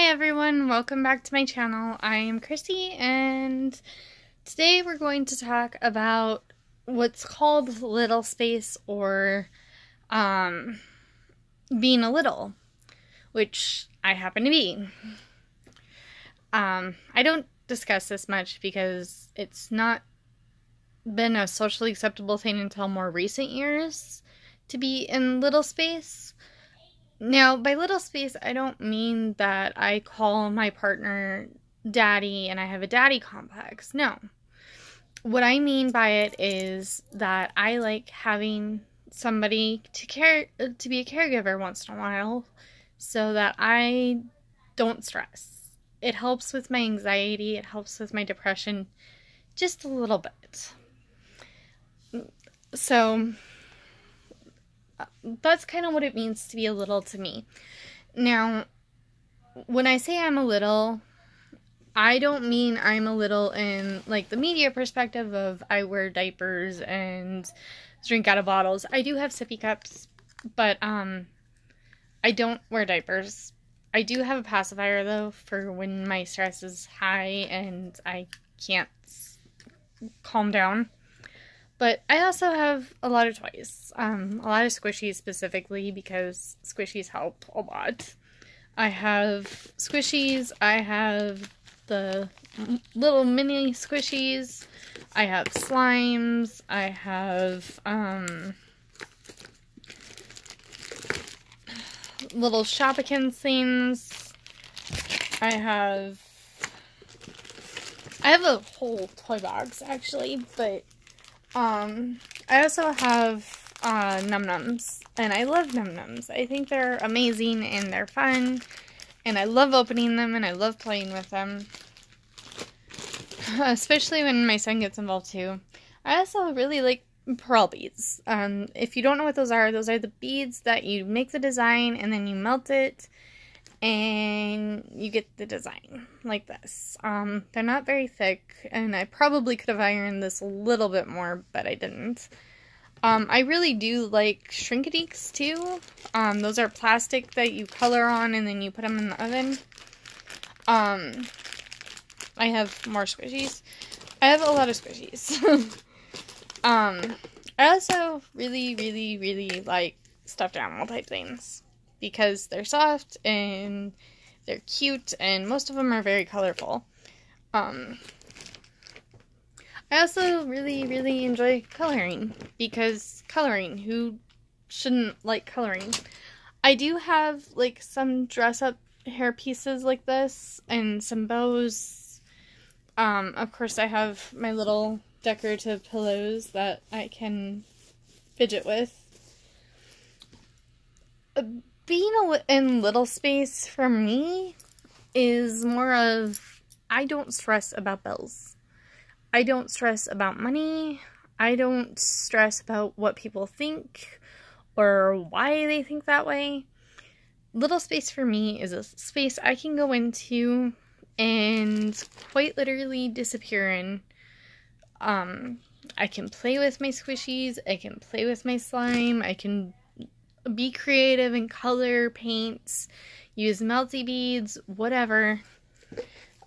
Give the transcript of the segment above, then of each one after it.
Hi everyone, welcome back to my channel. I am Chrissy and today we're going to talk about what's called little space or being a little, which I happen to be. I don't discuss this much because it's not been a socially acceptable thing until more recent years to be in little space. Now, by little space, I don't mean that I call my partner daddy and I have a daddy complex. No. What I mean by it is that I like having somebody to be a caregiver once in a while so that I don't stress. It helps with my anxiety, it helps with my depression just a little bit. So that's kind of what it means to be a little to me. Now, when I say I'm a little, I don't mean I'm a little in like the media perspective of I wear diapers and drink out of bottles. I do have sippy cups, but I don't wear diapers. I do have a pacifier though for when my stress is high and I can't calm down. But I also have a lot of toys, a lot of squishies specifically because squishies help a lot. I have squishies, I have the little mini squishies, I have slimes, I have little Shopikins things, I have a whole toy box actually, but I also have num-nums, and I love num-nums. I think they're amazing, and they're fun, and I love opening them, and I love playing with them, especially when my son gets involved, too. I also really like pearl beads. If you don't know what those are the beads that you make the design, and then you melt it, and you get the design like this. They're not very thick, and I probably could have ironed this a little bit more, but I didn't. I really do like Shrinkadeeks too. Those are plastic that you color on and then you put them in the oven. I have more squishies. I have a lot of squishies. I also really like stuffed animal type things, because they're soft and they're cute and most of them are very colorful. I also really enjoy coloring, because coloring, who shouldn't like coloring? I do have like some dress up hair pieces like this and some bows. Of course I have my little decorative pillows that I can fidget with. Being in little space for me is more of, I don't stress about bills. I don't stress about money. I don't stress about what people think or why they think that way. Little space for me is a space I can go into and quite literally disappear in. I can play with my squishies. I can play with my slime. I can be creative and color, paints, use melty beads, whatever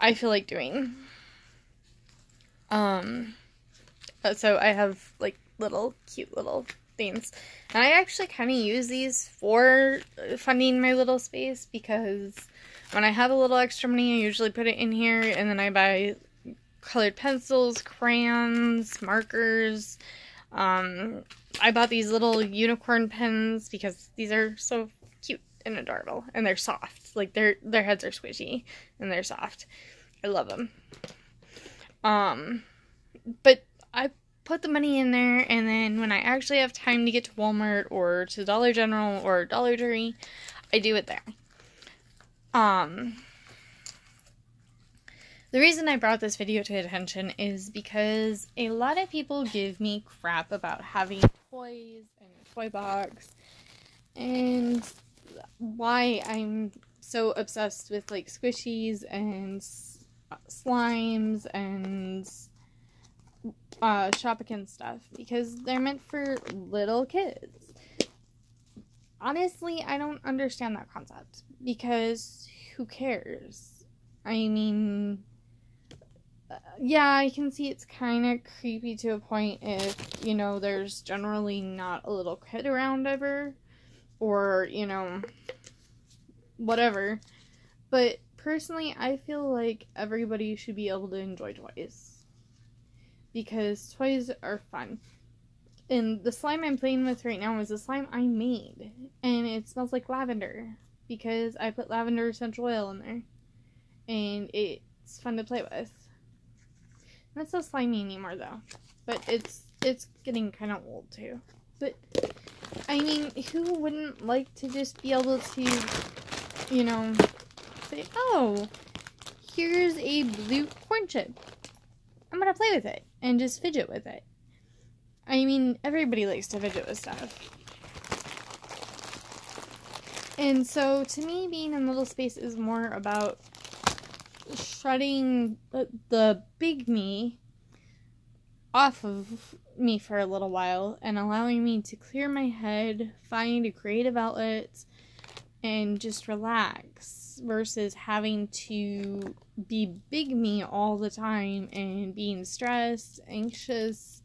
I feel like doing. So I have like little cute little things, and I actually kind of use these for funding my little space, because when I have a little extra money I usually put it in here, and then I buy colored pencils, crayons, markers. I bought these little unicorn pens because these are so cute and adorable, and they're soft. Like their heads are squishy and they're soft. I love them. But I put the money in there, and then when I actually have time to get to Walmart or to Dollar General or Dollar Tree, I do it there. The reason I brought this video to attention is because a lot of people give me crap about having toys and a toy box, and why I'm so obsessed with like squishies and slimes and Shopikins stuff, because they're meant for little kids. Honestly, I don't understand that concept, because who cares? I mean, yeah, I can see it's kind of creepy to a point if, you know, there's generally not a little kid around ever, or, you know, whatever. But personally, I feel like everybody should be able to enjoy toys, because toys are fun. And the slime I'm playing with right now is a slime I made, and it smells like lavender, because I put lavender essential oil in there, and it's fun to play with. Not so slimy anymore though, but it's getting kind of old too. But I mean, who wouldn't like to just be able to, you know, say, oh, here's a blue corn chip, I'm gonna play with it and just fidget with it. I mean, everybody likes to fidget with stuff. And so to me, being in little space is more about shredding the big me off of me for a little while and allowing me to clear my head, find a creative outlet, and just relax, versus having to be big me all the time and being stressed, anxious,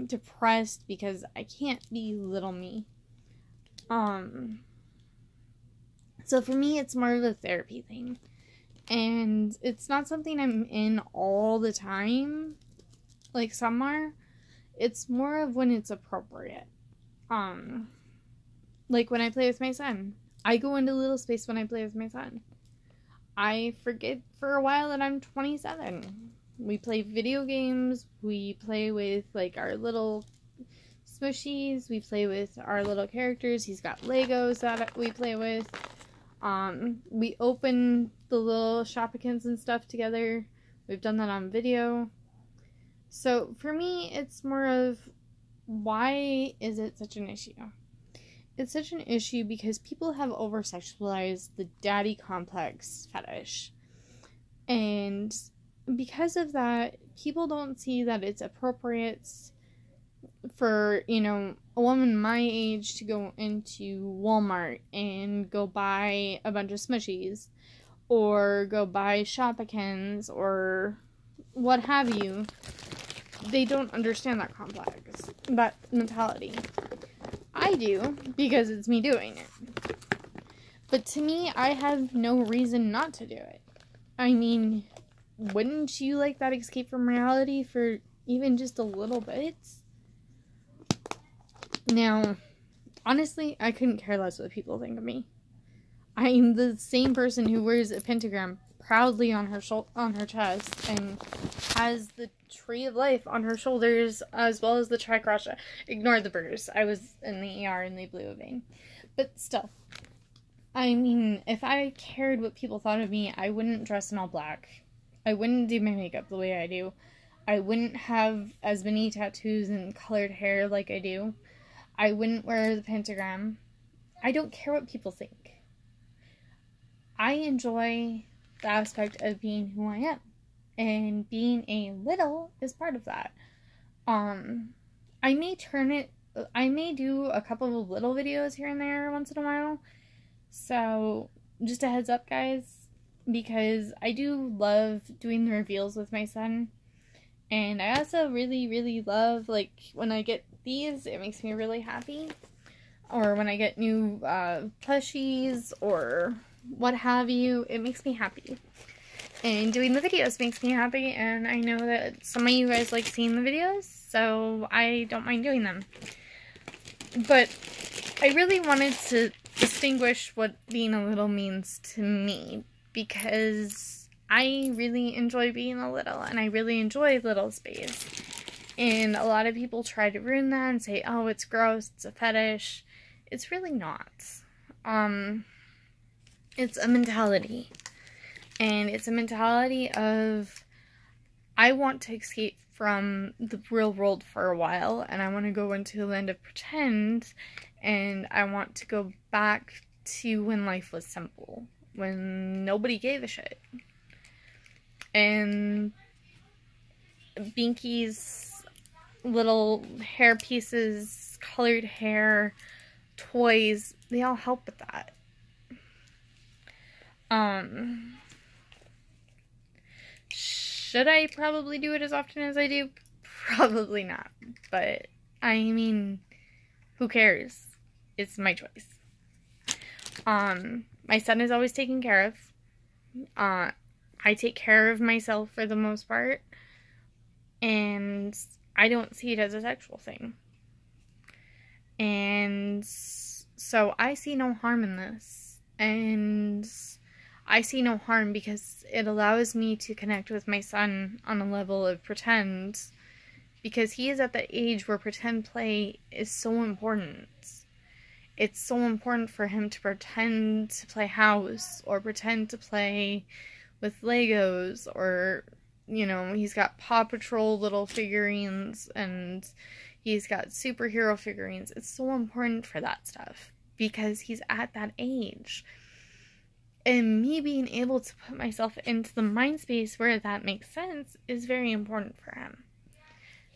depressed because I can't be little me. So for me, it's more of a therapy thing. And it's not something I'm in all the time, like some are. It's more of when it's appropriate. Like when I play with my son. I go into little space when I play with my son. I forget for a while that I'm 27. We play video games. We play with like our little smushies. We play with our little characters. He's got Legos that we play with. We open the little Shopikins and stuff together. We've done that on video. So for me, it's more of, why is it such an issue? It's such an issue because people have over-sexualized the daddy complex fetish. And because of that, people don't see that it's appropriate for, you know, a woman my age to go into Walmart and go buy a bunch of smushies, or go buy Shopikins, or what have you. They don't understand that complex, that mentality. I do, because it's me doing it. But to me, I have no reason not to do it. I mean, wouldn't you like that escape from reality for even just a little bit? Now, honestly, I couldn't care less what people think of me. I'm the same person who wears a pentagram proudly on her chest and has the tree of life on her shoulders, as well as the tricrosha. Ignore the burrs. I was in the ER and they blew a vein. But still, I mean, if I cared what people thought of me, I wouldn't dress in all black. I wouldn't do my makeup the way I do. I wouldn't have as many tattoos and colored hair like I do. I wouldn't wear the pentagram. I don't care what people think. I enjoy the aspect of being who I am. And being a little is part of that. I may do a couple of little videos here and there once in a while. So, just a heads up, guys. Because I do love doing the reveals with my son. And I also really, really love, like, when I get these, it makes me really happy. Or when I get new plushies or what have you, it makes me happy. And doing the videos makes me happy, and I know that some of you guys like seeing the videos, so I don't mind doing them. But I really wanted to distinguish what being a little means to me, because I really enjoy being a little, and I really enjoy little space. And a lot of people try to ruin that and say, oh, it's gross, it's a fetish. It's really not. It's a mentality. And it's a mentality of, I want to escape from the real world for a while, and I want to go into a land of pretend, and I want to go back to when life was simple, when nobody gave a shit. And Binky's little hair pieces, colored hair, toys, they all help with that. Should I probably do it as often as I do? Probably not. But, I mean, who cares? It's my choice. My son is always taken care of. I take care of myself for the most part. And I don't see it as a sexual thing. And so I see no harm in this. And I see no harm because it allows me to connect with my son on a level of pretend. Because he is at the age where pretend play is so important. It's so important for him to pretend to play house or pretend to play with Legos, or, you know, he's got Paw Patrol little figurines and he's got superhero figurines. It's so important for that stuff because he's at that age. And me being able to put myself into the mind space where that makes sense is very important for him.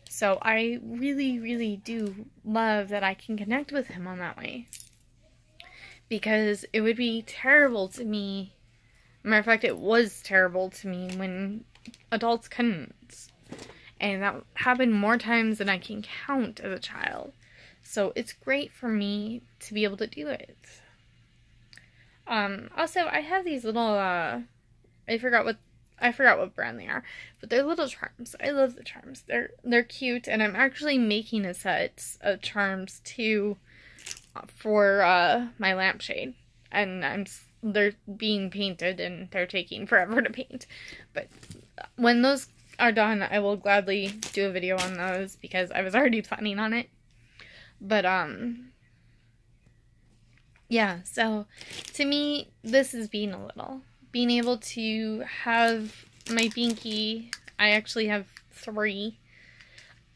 So I really, really do love that I can connect with him on that way. Because it would be terrible to me. Matter of fact, it was terrible to me when adults couldn't. And that happened more times than I can count as a child. So it's great for me to be able to do it. Also, I have these little, I forgot what brand they are, but they're little charms. I love the charms. They're cute, and I'm actually making a set of charms too for my lampshade, and they're being painted, and they're taking forever to paint. But when those are done, I will gladly do a video on those because I was already planning on it. But yeah. So to me, this is being a little. Being able to have my binky, I actually have 3,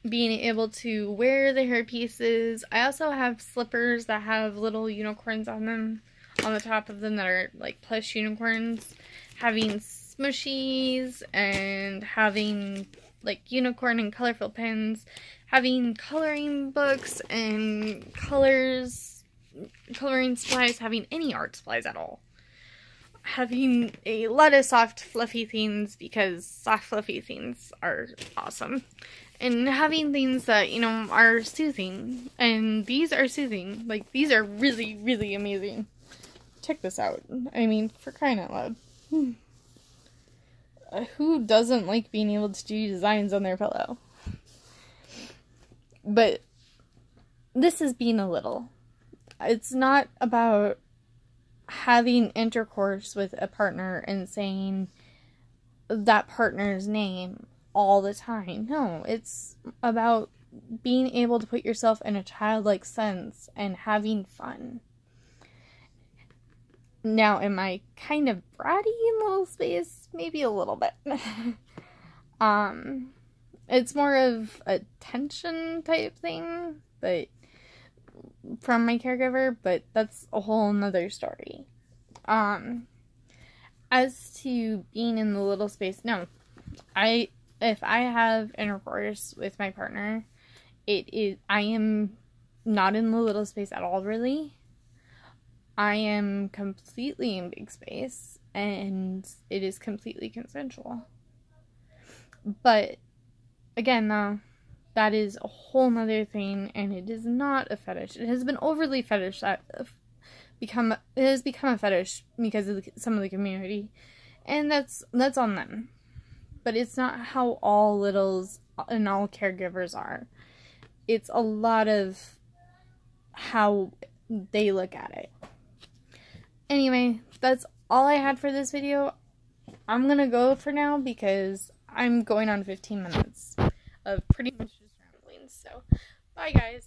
being able to wear the hair pieces. I also have slippers that have little unicorns on them, on the top of them, that are like plush unicorns. Having smushies and having like unicorn and colorful pens. Having coloring books and coloring supplies. Having any art supplies at all. Having a lot of soft fluffy things because soft fluffy things are awesome, and having things that, you know, are soothing, and these are soothing. Like, these are really, really amazing. Check this out. I mean, for crying out loud, who doesn't like being able to do designs on their pillow? But this is being a little. It's not about having intercourse with a partner and saying that partner's name all the time. No, it's about being able to put yourself in a childlike sense and having fun. Now, am I kind of bratty in little space? Maybe a little bit. It's more of a tension type thing, but from my caregiver, but that's a whole nother story. As to being in the little space, no. If I have intercourse with my partner, I am not in the little space at all, really. I am completely in big space, and it is completely consensual. But, again, though, that is a whole nother thing, and it is not a fetish. It has been overly fetish. It has become a fetish because of some of the community, and that's on them. But it's not how all littles and all caregivers are. It's a lot of how they look at it. Anyway, that's all I had for this video. I'm gonna go for now because I'm going on 15 minutes of pretty much just rambling. So, bye guys.